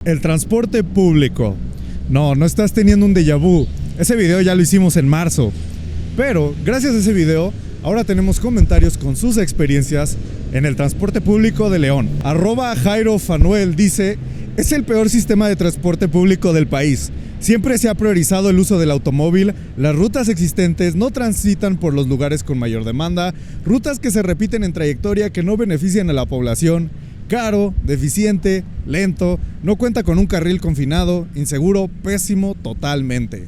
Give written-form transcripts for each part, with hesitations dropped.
El transporte público. No estás teniendo un déjà vu. Ese video ya lo hicimos en marzo. Pero, gracias a ese video, ahora tenemos comentarios con sus experiencias en el transporte público de León. @Jairo Fanuel dice: es el peor sistema de transporte público del país. Siempre se ha priorizado el uso del automóvil, las rutas existentes no transitan por los lugares con mayor demanda, rutas que se repiten en trayectoria que no benefician a la población, caro, deficiente, lento, no cuenta con un carril confinado, inseguro, pésimo totalmente.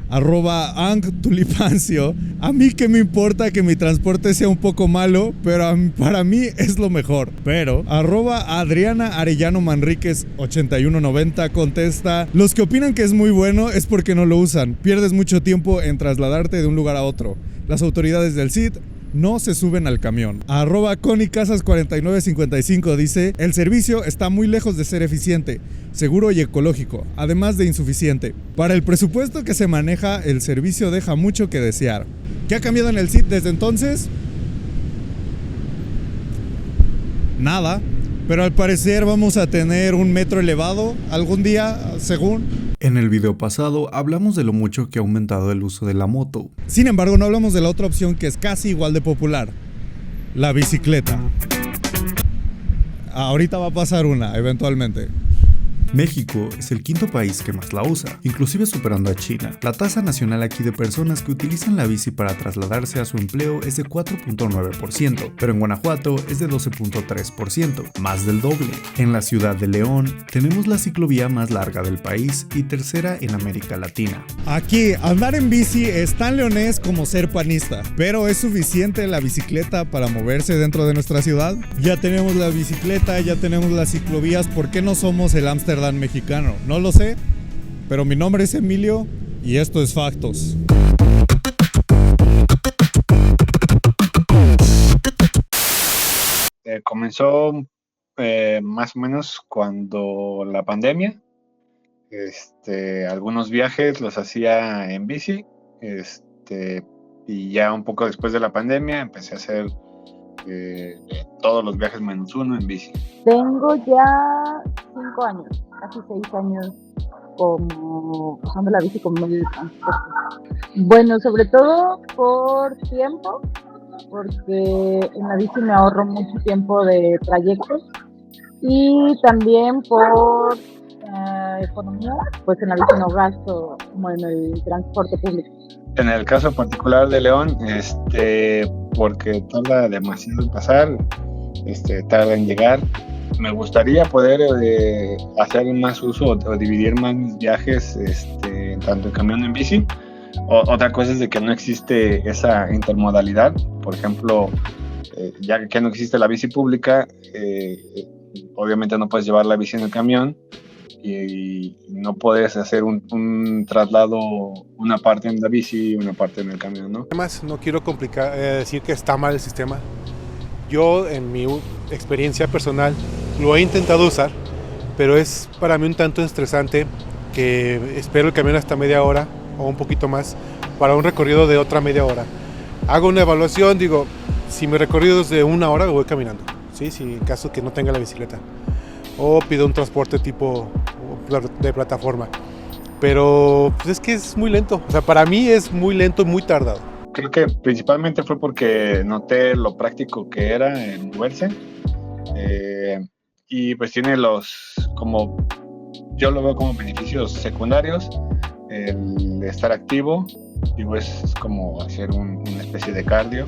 @Ang_Tulipancio: a mí que me importa que mi transporte sea un poco malo, pero para mí es lo mejor. Pero @Adriana Arellano Manríquez 8190 contesta: los que opinan que es muy bueno es porque no lo usan, pierdes mucho tiempo en trasladarte de un lugar a otro. Las autoridades del CID no se suben al camión. @ConnyCasas4955 dice: el servicio está muy lejos de ser eficiente, seguro y ecológico, además de insuficiente. Para el presupuesto que se maneja, el servicio deja mucho que desear. ¿Qué ha cambiado en el CID desde entonces? Nada, pero al parecer vamos a tener un metro elevado algún día, según. En el video pasado hablamos de lo mucho que ha aumentado el uso de la moto. Sin embargo, no hablamos de la otra opción que es casi igual de popular: la bicicleta. Ahorita va a pasar una, eventualmente. México es el quinto país que más la usa, inclusive superando a China. La tasa nacional aquí de personas que utilizan la bici para trasladarse a su empleo es de 4.9%, pero en Guanajuato es de 12.3%, más del doble. En la ciudad de León tenemos la ciclovía más larga del país y tercera en América Latina. Aquí, andar en bici es tan leonés como ser panista, pero ¿es suficiente la bicicleta para moverse dentro de nuestra ciudad? Ya tenemos la bicicleta, ya tenemos las ciclovías, ¿por qué no somos el Ámsterdam mexicano? No lo sé, pero mi nombre es Emilio y esto es Factos. Comenzó más o menos cuando la pandemia. Algunos viajes los hacía en bici, y ya un poco después de la pandemia empecé a hacer todos los viajes menos uno en bici. Tengo ya 5 años, casi 6 años como usando la bici como medio de transporte. Bueno, sobre todo por tiempo, porque en la bici me ahorro mucho tiempo de trayectos, y también por economía, pues en la bici no gasto como en el transporte público. En el caso particular de León, porque tarda demasiado en pasar, tarda en llegar. Me gustaría poder hacer más uso o dividir más mis viajes, tanto en camión en bici. Otra cosa es de que no existe esa intermodalidad. Por ejemplo, ya que no existe la bici pública, obviamente no puedes llevar la bici en el camión y no puedes hacer un traslado, una parte en la bici y una parte en el camión, ¿no? Además, no quiero decir que está mal el sistema. Yo, en mi experiencia personal, lo he intentado usar, pero es para mí un tanto estresante que espero el camión hasta media hora o un poquito más para un recorrido de otra media hora. Hago una evaluación, digo, si mi recorrido es de 1 hora, voy caminando, ¿sí? Si en caso que no tenga la bicicleta. O pido un transporte tipo de plataforma. Pero pues es que es muy lento. O sea, para mí es muy lento y muy tardado. Creo que principalmente fue porque noté lo práctico que era en moverse. Y pues tiene yo lo veo como beneficios secundarios. El estar activo, digo, es como hacer una especie de cardio,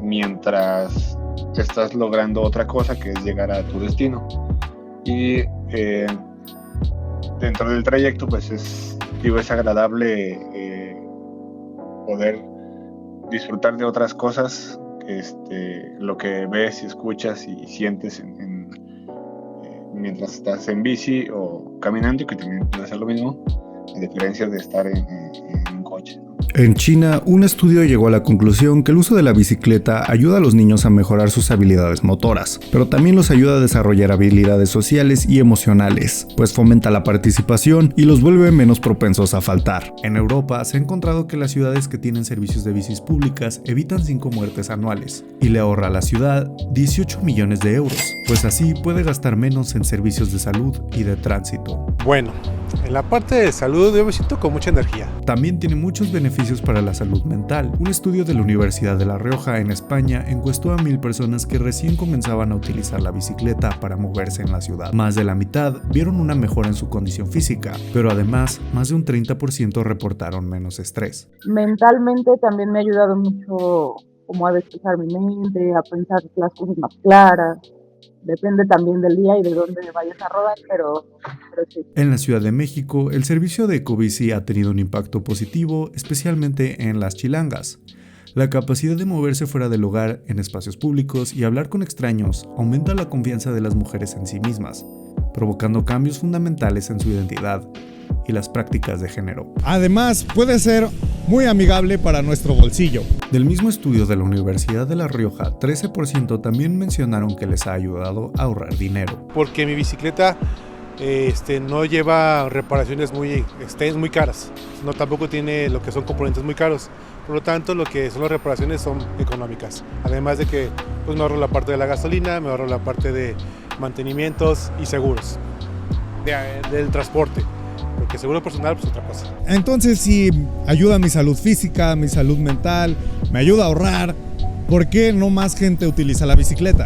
mientras estás logrando otra cosa que es llegar a tu destino. Y dentro del trayecto pues es agradable poder disfrutar de otras cosas, lo que ves y escuchas y sientes mientras estás en bici o caminando, y que también puede ser lo mismo, a diferencia de estar en un coche, ¿no? En China, un estudio llegó a la conclusión que el uso de la bicicleta ayuda a los niños a mejorar sus habilidades motoras, pero también los ayuda a desarrollar habilidades sociales y emocionales, pues fomenta la participación y los vuelve menos propensos a faltar. En Europa se ha encontrado que las ciudades que tienen servicios de bicis públicas evitan 5 muertes anuales y le ahorra a la ciudad 18 millones de euros, pues así puede gastar menos en servicios de salud y de tránsito. Bueno, en la parte de salud yo me siento con mucha energía. También tiene muchos beneficios para la salud mental. Un estudio de la Universidad de La Rioja en España encuestó a 1,000 personas que recién comenzaban a utilizar la bicicleta para moverse en la ciudad. Más de la mitad vieron una mejora en su condición física, pero además más de un 30% reportaron menos estrés. Mentalmente también me ha ayudado mucho como a despejar mi mente, a pensar las cosas más claras. Depende también del día y de dónde vayas a rodar, pero sí. En la Ciudad de México, el servicio de Ecobici ha tenido un impacto positivo, especialmente en las chilangas. La capacidad de moverse fuera del hogar, en espacios públicos y hablar con extraños aumenta la confianza de las mujeres en sí mismas, provocando cambios fundamentales en su identidad y las prácticas de género. Además, puede ser muy amigable para nuestro bolsillo. Del mismo estudio de la Universidad de La Rioja, 13% también mencionaron que les ha ayudado a ahorrar dinero. Porque mi bicicleta no lleva reparaciones muy caras, no tampoco tiene lo que son componentes muy caros, por lo tanto lo que son las reparaciones son económicas, además de que pues, me ahorro la parte de la gasolina, me ahorro la parte de mantenimientos y seguros del transporte, porque seguro personal pues otra cosa. Entonces, si ayuda a mi salud física, mi salud mental, me ayuda a ahorrar, ¿por qué no más gente utiliza la bicicleta?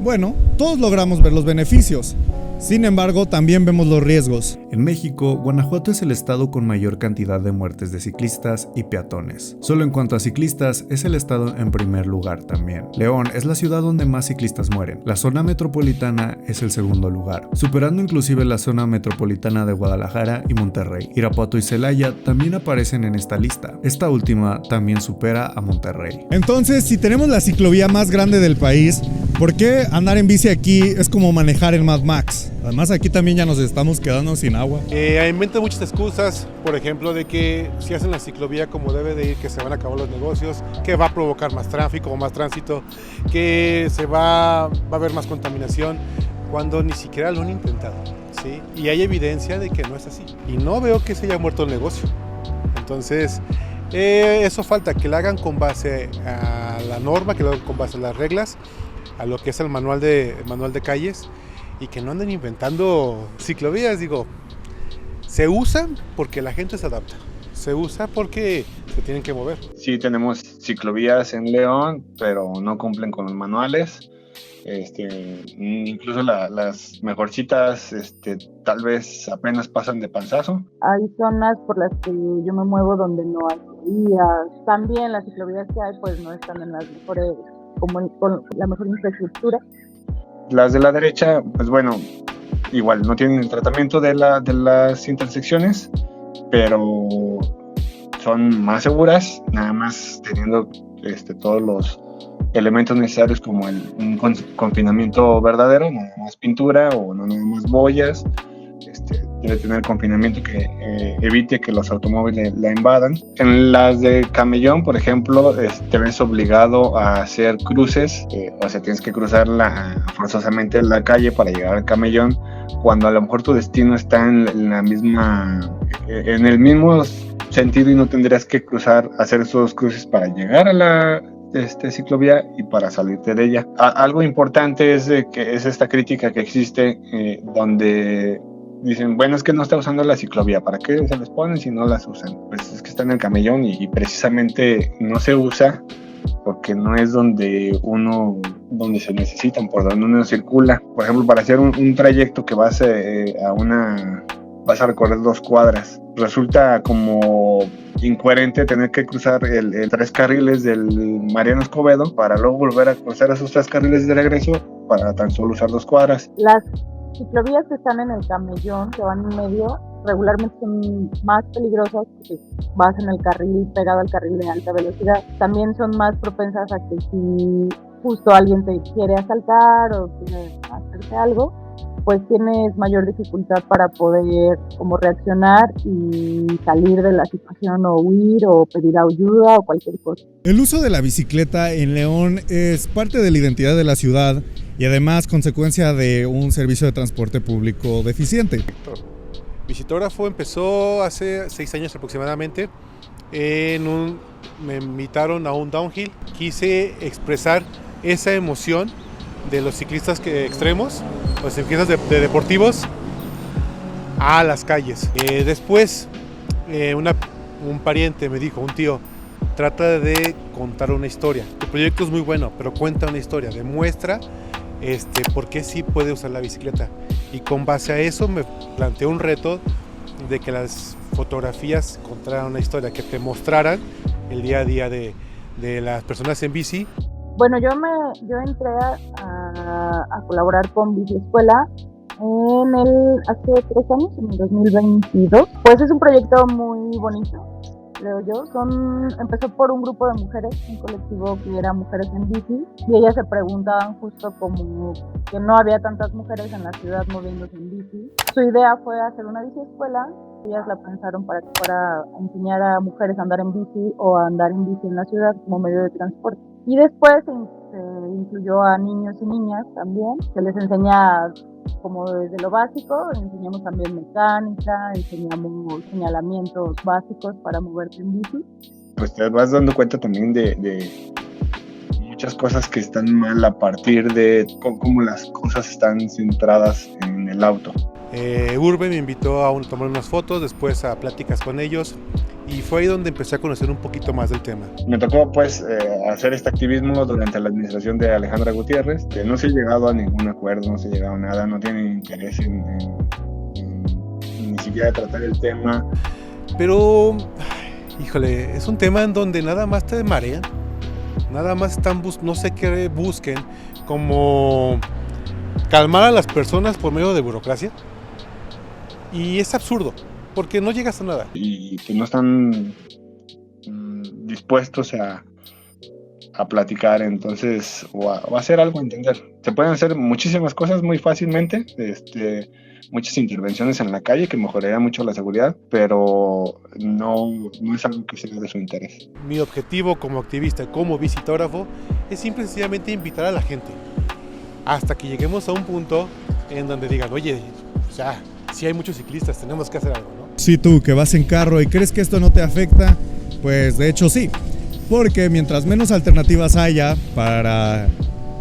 Bueno, todos logramos ver los beneficios. Sin embargo, también vemos los riesgos. En México, Guanajuato es el estado con mayor cantidad de muertes de ciclistas y peatones. Solo en cuanto a ciclistas, es el estado en primer lugar también. León es la ciudad donde más ciclistas mueren. La zona metropolitana es el segundo lugar, superando inclusive la zona metropolitana de Guadalajara y Monterrey. Irapuato y Celaya también aparecen en esta lista. Esta última también supera a Monterrey. Entonces, si tenemos la ciclovía más grande del país, ¿por qué andar en bici aquí es como manejar en Mad Max? Además, aquí también ya nos estamos quedando sin agua. Inventan muchas excusas, por ejemplo, de que si hacen la ciclovía como debe de ir, que se van a acabar los negocios, que va a provocar más tráfico o más tránsito, que va a haber más contaminación, cuando ni siquiera lo han intentado, ¿sí? Y hay evidencia de que no es así. Y no veo que se haya muerto el negocio. Entonces, eso falta, que lo hagan con base a la norma, que lo hagan con base a las reglas, a lo que es el manual de calles, y que no anden inventando ciclovías. Digo, se usan porque la gente se adapta, se usa porque se tienen que mover. Sí, tenemos ciclovías en León, pero no cumplen con los manuales. Incluso las mejorcitas tal vez apenas pasan de panzazo. Hay zonas por las que yo me muevo donde no hay ciclovías. También las ciclovías que hay pues no están en las mejores, con la mejor infraestructura. Las de la derecha, pues bueno, igual no tienen el tratamiento de las intersecciones, pero son más seguras, nada más teniendo todos los elementos necesarios como un confinamiento verdadero, nada más pintura o no nada más boyas. Debe tener confinamiento que evite que los automóviles la invadan. En las de camellón, por ejemplo, te ves obligado a hacer cruces, o sea, tienes que cruzar forzosamente la calle para llegar al camellón, cuando a lo mejor tu destino está en el mismo sentido y no tendrías que hacer esos cruces para llegar a la ciclovía y para salirte de ella. Algo importante es que es esta crítica que existe donde dicen, bueno, es que no está usando la ciclovía, ¿para qué se les ponen si no las usan? Pues es que está en el camellón y precisamente no se usa porque no es donde se necesitan, por donde uno circula. Por ejemplo, para hacer un trayecto que vas a recorrer 2 cuadras, resulta como incoherente tener que cruzar el 3 carriles del Mariano Escobedo para luego volver a cruzar esos 3 carriles de regreso para tan solo usar 2 cuadras. Las ciclovías que están en el camellón, que van en medio, regularmente son más peligrosas porque vas en el carril pegado al carril de alta velocidad. También son más propensas a que si justo alguien te quiere asaltar o quiere hacerte algo, pues tienes mayor dificultad para poder como reaccionar y salir de la situación o huir o pedir ayuda o cualquier cosa. El uso de la bicicleta en León es parte de la identidad de la ciudad y además consecuencia de un servicio de transporte público deficiente. Bicitógrafo empezó hace 6 años aproximadamente. Me invitaron a un downhill. Quise expresar esa emoción de los ciclistas extremos, los ciclistas de deportivos, a las calles. Después, un pariente me dijo, un tío, trata de contar una historia. Tu proyecto es muy bueno, pero cuenta una historia, demuestra por qué sí puede usar la bicicleta. Y con base a eso me planteé un reto de que las fotografías contaran una historia, que te mostraran el día a día de las personas en bici. Bueno, yo entré a colaborar con Bici Escuela hace 3 años, en el 2022. Pues es un proyecto muy bonito, creo yo. Empezó por un grupo de mujeres, un colectivo que era Mujeres en Bici, y ellas se preguntaban justo como que no había tantas mujeres en la ciudad moviéndose en bici. Su idea fue hacer una bici escuela. Ellas la pensaron para enseñar a mujeres a andar en bici o a andar en bici en la ciudad como medio de transporte. Y después se incluyó a niños y niñas también, se les enseña como desde lo básico, enseñamos también mecánica, enseñamos señalamientos básicos para moverte en bici. Pues te vas dando cuenta también de muchas cosas que están mal a partir de cómo las cosas están centradas en el auto. Urbe me invitó a tomar unas fotos, después a pláticas con ellos, y fue ahí donde empecé a conocer un poquito más del tema. Me tocó pues hacer este activismo durante la administración de Alejandra Gutiérrez, que no se ha llegado a ningún acuerdo, no se ha llegado a nada, no tienen interés en ni siquiera tratar el tema. Pero, híjole, es un tema en donde nada más te marean, nada más están no sé qué busquen, como calmar a las personas por medio de burocracia, y es absurdo, porque no llegas a nada. Y que no están dispuestos a platicar, entonces, o a hacer algo, a entender. Se pueden hacer muchísimas cosas muy fácilmente, muchas intervenciones en la calle que mejoraría mucho la seguridad, pero no es algo que sea de su interés. Mi objetivo como activista, como bicitógrafo, es simple y sencillamente invitar a la gente, hasta que lleguemos a un punto en donde digan, oye, ya, si hay muchos ciclistas, tenemos que hacer algo, ¿no? Si tú que vas en carro y crees que esto no te afecta, pues de hecho sí, porque mientras menos alternativas haya para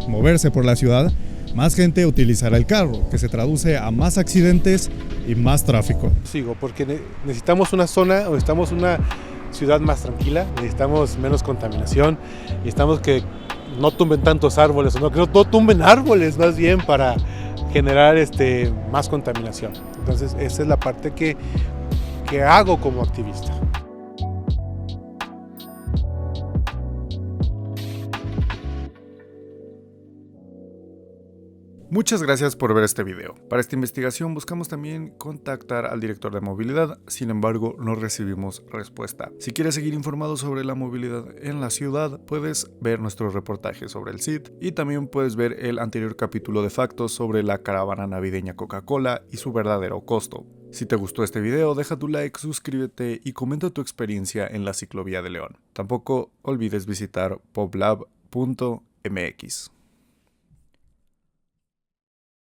moverse por la ciudad, más gente utilizará el carro, que se traduce a más accidentes y más tráfico. Sigo, porque necesitamos una zona, o necesitamos una ciudad más tranquila, necesitamos menos contaminación, necesitamos que no tumben tantos árboles, o no, que no tumben árboles más bien para generar más contaminación. Entonces esa es la parte que hago como activista. Muchas gracias por ver este video. Para esta investigación buscamos también contactar al director de movilidad, sin embargo no recibimos respuesta. Si quieres seguir informado sobre la movilidad en la ciudad, puedes ver nuestro reportaje sobre el CID y también puedes ver el anterior capítulo de Factos sobre la caravana navideña Coca-Cola y su verdadero costo. Si te gustó este video, deja tu like, suscríbete y comenta tu experiencia en la ciclovía de León. Tampoco olvides visitar poblab.mx.